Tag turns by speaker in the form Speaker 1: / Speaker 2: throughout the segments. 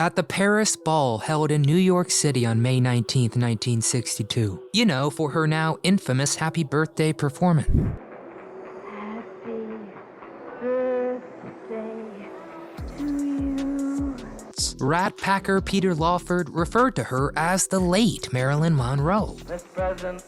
Speaker 1: at the Paris Ball held in New York City on May 19, 1962. You know, for her now infamous Happy Birthday performance. Rat Packer Peter Lawford referred to her as the late Marilyn Monroe.
Speaker 2: Mr. President,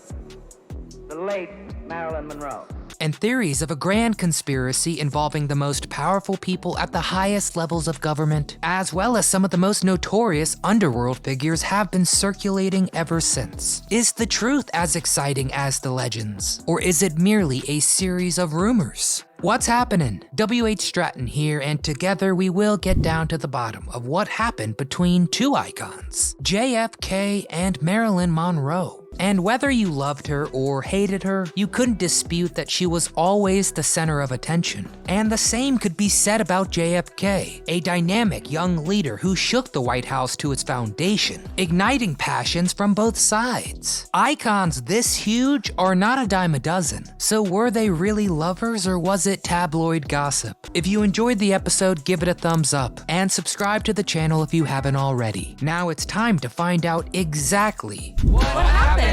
Speaker 2: the late Marilyn Monroe.
Speaker 1: And theories of a grand conspiracy involving the most powerful people at the highest levels of government, as well as some of the most notorious underworld figures, have been circulating ever since. Is the truth as exciting as the legends? Or is it merely a series of rumors? What's happening? W.H. Stratton here, and together we will get down to the bottom of what happened between two icons, JFK and Marilyn Monroe. And whether you loved her or hated her, you couldn't dispute that she was always the center of attention. And the same could be said about JFK, a dynamic young leader who shook the White House to its foundation, igniting passions from both sides. Icons this huge are not a dime a dozen, so were they really lovers or was it tabloid gossip? If you enjoyed the episode, give it a thumbs up, and subscribe to the channel if you haven't already. Now it's time to find out exactly what happened.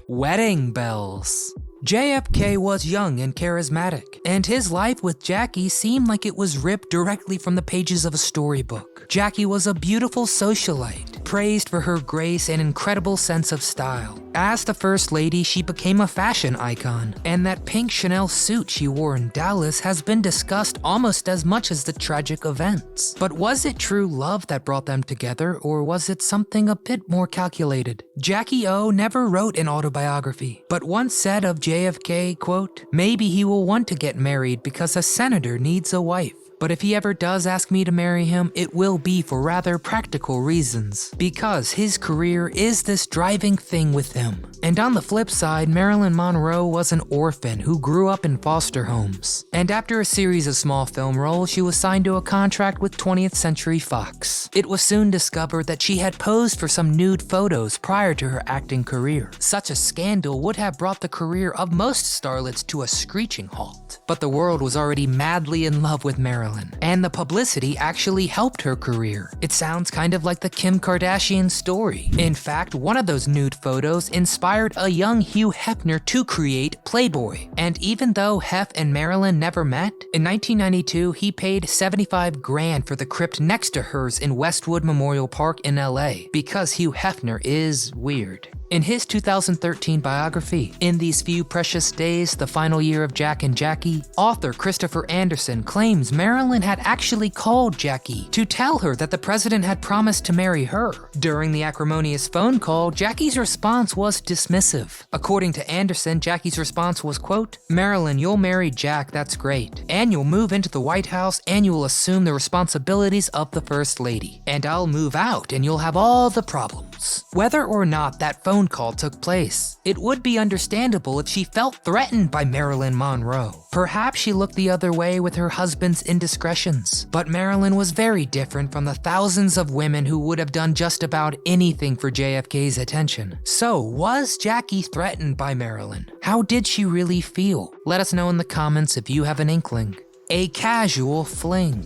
Speaker 1: Wedding bells. JFK was young and charismatic, and his life with Jackie seemed like it was ripped directly from the pages of a storybook. Jackie was a beautiful socialite, praised for her grace and incredible sense of style. As the First Lady, she became a fashion icon, and that pink Chanel suit she wore in Dallas has been discussed almost as much as the tragic events. But was it true love that brought them together, or was it something a bit more calculated? Jackie O never wrote an autobiography, but once said of JFK, quote, "Maybe he will want to get married because a senator needs a wife. But if he ever does ask me to marry him, it will be for rather practical reasons, because his career is this driving thing with him." And on the flip side, Marilyn Monroe was an orphan who grew up in foster homes. And after a series of small film roles, she was signed to a contract with 20th Century Fox. It was soon discovered that she had posed for some nude photos prior to her acting career. Such a scandal would have brought the career of most starlets to a screeching halt. But the world was already madly in love with Marilyn, and the publicity actually helped her career. It sounds kind of like the Kim Kardashian story. In fact, one of those nude photos inspired a young Hugh Hefner to create Playboy. And even though Hef and Marilyn never met, in 1992 he paid $75 grand for the crypt next to hers in Westwood Memorial Park in LA, because Hugh Hefner is weird. In his 2013 biography, In These Few Precious Days, The Final Year of Jack and Jackie, author Christopher Anderson claims Marilyn had actually called Jackie to tell her that the president had promised to marry her. During the acrimonious phone call, Jackie's response was dismissive. According to Anderson, Jackie's response was, quote, "Marilyn, you'll marry Jack, that's great. And you'll move into the White House and you will assume the responsibilities of the First Lady. And I'll move out and you'll have all the problems." Whether or not that phone call took place, it would be understandable if she felt threatened by Marilyn Monroe. Perhaps she looked the other way with her husband's indiscretions. But Marilyn was very different from the thousands of women who would have done just about anything for JFK's attention. So, was Jackie threatened by Marilyn? How did she really feel? Let us know in the comments if you have an inkling. A casual fling.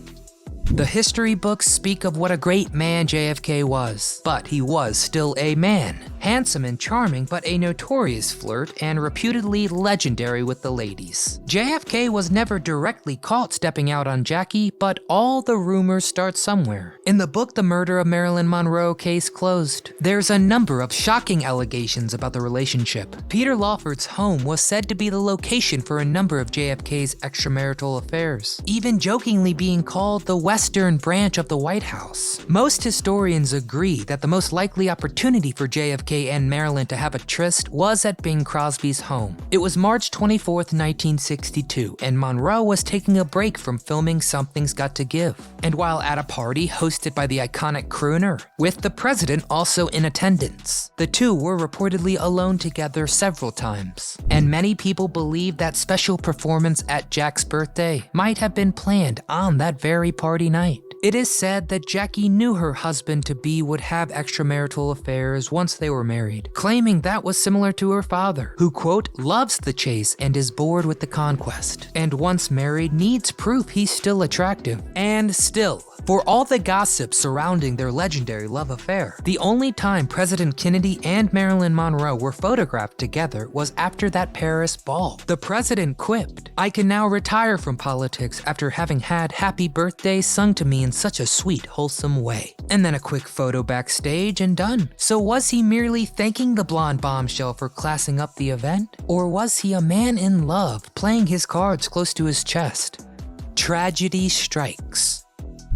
Speaker 1: The history books speak of what a great man JFK was, but he was still a man. Handsome and charming, but a notorious flirt and reputedly legendary with the ladies. JFK was never directly caught stepping out on Jackie, but all the rumors start somewhere. In the book The Murder of Marilyn Monroe, Case Closed, there's a number of shocking allegations about the relationship. Peter Lawford's home was said to be the location for a number of JFK's extramarital affairs, even jokingly being called the Western branch of the White House. Most historians agree that the most likely opportunity for JFK and Marilyn to have a tryst was at Bing Crosby's home. It was March 24th, 1962, and Monroe was taking a break from filming Something's Got to Give. And while at a party hosted by the iconic crooner, with the president also in attendance, the two were reportedly alone together several times. And many people believe that special performance at Jack's birthday might have been planned on that very party night. It is said that Jackie knew her husband-to-be would have extramarital affairs once they were married, claiming that was similar to her father, who, quote, loves the chase and is bored with the conquest, and once married needs proof he's still attractive. And still, for all the gossip surrounding their legendary love affair, the only time President Kennedy and Marilyn Monroe were photographed together was after that Paris ball. The president quipped, "I can now retire from politics after having had Happy Birthday sung to me in such a sweet, wholesome way." And then a quick photo backstage and done. So was he merely thanking the blonde bombshell for classing up the event? Or was he a man in love, playing his cards close to his chest? Tragedy strikes.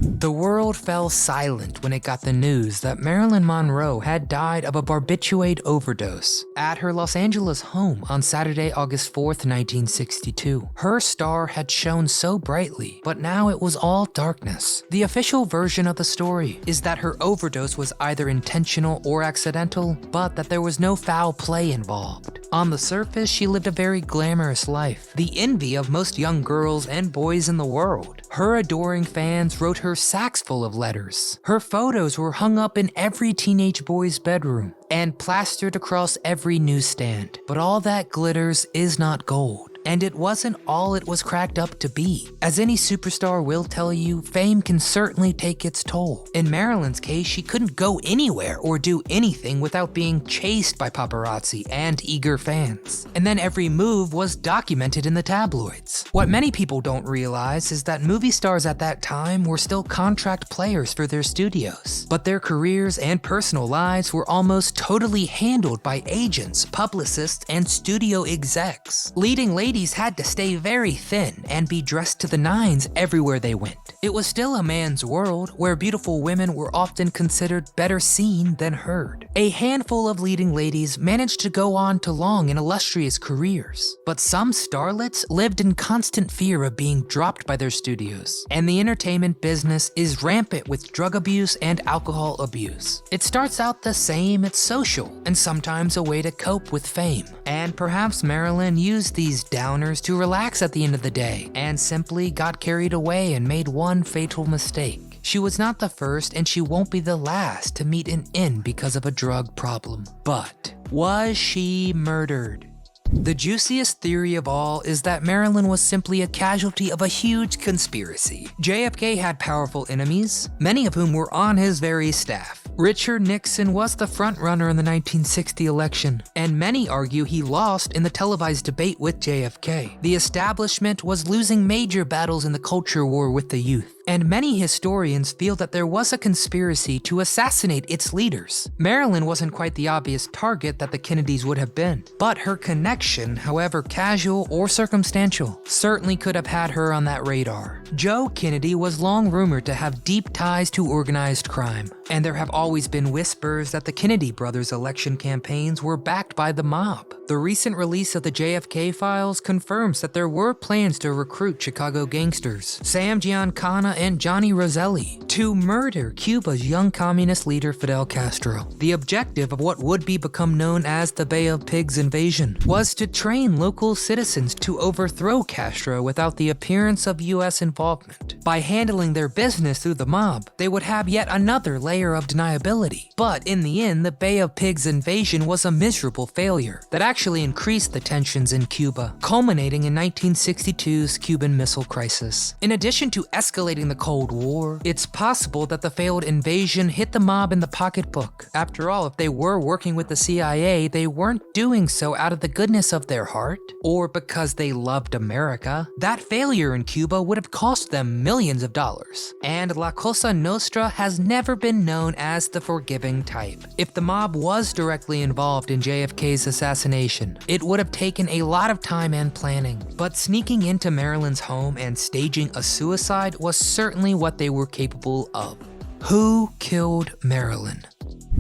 Speaker 1: The world fell silent when it got the news that Marilyn Monroe had died of a barbiturate overdose at her Los Angeles home on Saturday, August 4th, 1962. Her star had shone so brightly, but now it was all darkness. The official version of the story is that her overdose was either intentional or accidental, but that there was no foul play involved. On the surface, she lived a very glamorous life, the envy of most young girls and boys in the world. Her adoring fans wrote her sacks full of letters. Her photos were hung up in every teenage boy's bedroom and plastered across every newsstand. But all that glitters is not gold. And it wasn't all it was cracked up to be. As any superstar will tell you, fame can certainly take its toll. In Marilyn's case, she couldn't go anywhere or do anything without being chased by paparazzi and eager fans. And then every move was documented in the tabloids. What many people don't realize is that movie stars at that time were still contract players for their studios, but their careers and personal lives were almost totally handled by agents, publicists, and studio execs. Leading ladies had to stay very thin and be dressed to the nines everywhere they went. It was still a man's world where beautiful women were often considered better seen than heard. A handful of leading ladies managed to go on to long and illustrious careers, but some starlets lived in constant fear of being dropped by their studios, and the entertainment business is rampant with drug abuse and alcohol abuse. It starts out the same, it's social, and sometimes a way to cope with fame. And perhaps Marilyn used these downers to relax at the end of the day, and simply got carried away and made one fatal mistake. She was not the first, and she won't be the last to meet an end because of a drug problem. But was she murdered? The juiciest theory of all is that Marilyn was simply a casualty of a huge conspiracy. JFK had powerful enemies, many of whom were on his very staff. Richard Nixon was the frontrunner in the 1960 election, and many argue he lost in the televised debate with JFK. The establishment was losing major battles in the culture war with the youth, and many historians feel that there was a conspiracy to assassinate its leaders. Marilyn wasn't quite the obvious target that the Kennedys would have been, but her connection, however casual or circumstantial, certainly could have had her on that radar. Joe Kennedy was long rumored to have deep ties to organized crime, and there have always been whispers that the Kennedy brothers' election campaigns were backed by the mob. The recent release of the JFK files confirms that there were plans to recruit Chicago gangsters, Sam Giancana and Johnny Roselli, to murder Cuba's young communist leader Fidel Castro. The objective of what would become known as the Bay of Pigs invasion was to train local citizens to overthrow Castro without the appearance of US involvement. By handling their business through the mob, they would have yet another layer of deniability. But in the end, the Bay of Pigs invasion was a miserable failure that actually increased the tensions in Cuba, culminating in 1962's Cuban Missile Crisis. In addition to escalating the Cold War, it's possible that the failed invasion hit the mob in the pocketbook. After all, if they were working with the CIA, they weren't doing so out of the goodness of their heart, or because they loved America. That failure in Cuba would have cost them millions of dollars, and La Cosa Nostra has never been known as the forgiving type. If the mob was directly involved in JFK's assassination, it would have taken a lot of time and planning, but sneaking into Marilyn's home and staging a suicide was certainly what they were capable of. Who killed Marilyn?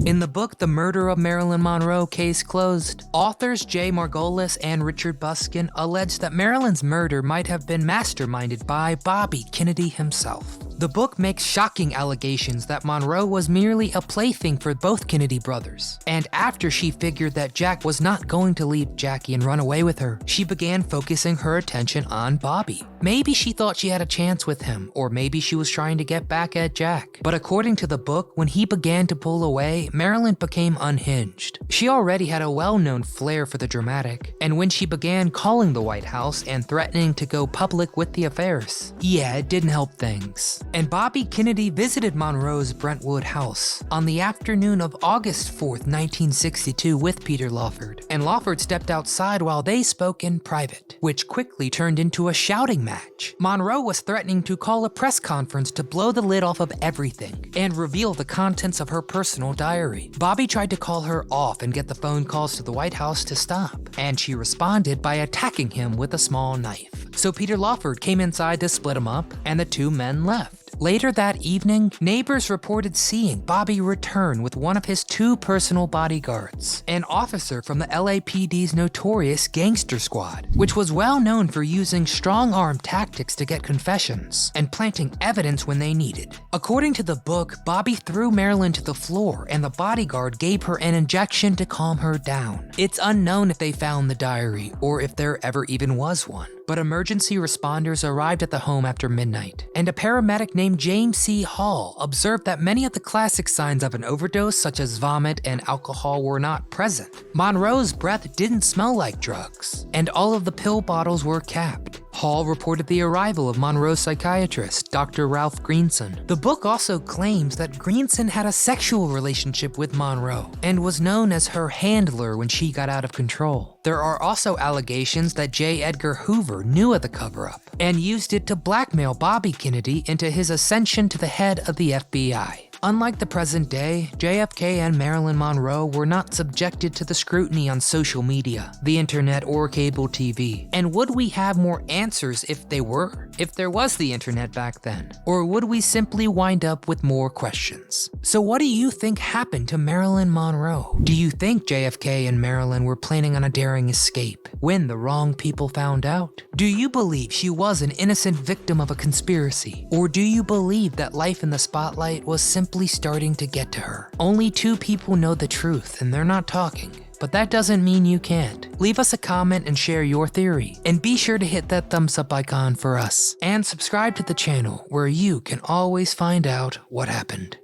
Speaker 1: In the book The Murder of Marilyn Monroe, Case Closed, authors J. Margolis and Richard Buskin allege that Marilyn's murder might have been masterminded by Bobby Kennedy himself. The book makes shocking allegations that Monroe was merely a plaything for both Kennedy brothers. And after she figured that Jack was not going to leave Jackie and run away with her, she began focusing her attention on Bobby. Maybe she thought she had a chance with him, or maybe she was trying to get back at Jack. But according to the book, when he began to pull away, Marilyn became unhinged. She already had a well-known flair for the dramatic, and when she began calling the White House and threatening to go public with the affairs, yeah, it didn't help things. And Bobby Kennedy visited Monroe's Brentwood house on the afternoon of August 4th, 1962 with Peter Lawford, and Lawford stepped outside while they spoke in private, which quickly turned into a shouting match. Monroe was threatening to call a press conference to blow the lid off of everything and reveal the contents of her personal diary. Bobby tried to call her off and get the phone calls to the White House to stop, and she responded by attacking him with a small knife. So Peter Lawford came inside to split them up, and the two men left. Later that evening, neighbors reported seeing Bobby return with one of his two personal bodyguards, an officer from the LAPD's notorious Gangster Squad, which was well known for using strong-arm tactics to get confessions and planting evidence when they needed. According to the book, Bobby threw Marilyn to the floor and the bodyguard gave her an injection to calm her down. It's unknown if they found the diary or if there ever even was one. But emergency responders arrived at the home after midnight, and a paramedic named James C. Hall observed that many of the classic signs of an overdose, such as vomit and alcohol, were not present. Monroe's breath didn't smell like drugs, and all of the pill bottles were capped. Hall reported the arrival of Monroe's psychiatrist, Dr. Ralph Greenson. The book also claims that Greenson had a sexual relationship with Monroe and was known as her handler when she got out of control. There are also allegations that J. Edgar Hoover knew of the cover-up and used it to blackmail Bobby Kennedy into his ascension to the head of the FBI. Unlike the present day, JFK and Marilyn Monroe were not subjected to the scrutiny on social media, the internet, or cable TV. And would we have more answers if they were? If there was the internet back then? Or would we simply wind up with more questions? So what do you think happened to Marilyn Monroe? Do you think JFK and Marilyn were planning on a daring escape when the wrong people found out? Do you believe she was an innocent victim of a conspiracy? Or do you believe that life in the spotlight was simply starting to get to her? Only two people know the truth, and they're not talking. But that doesn't mean you can't. Leave us a comment and share your theory. And be sure to hit that thumbs up icon for us. And subscribe to the channel where you can always find out what happened.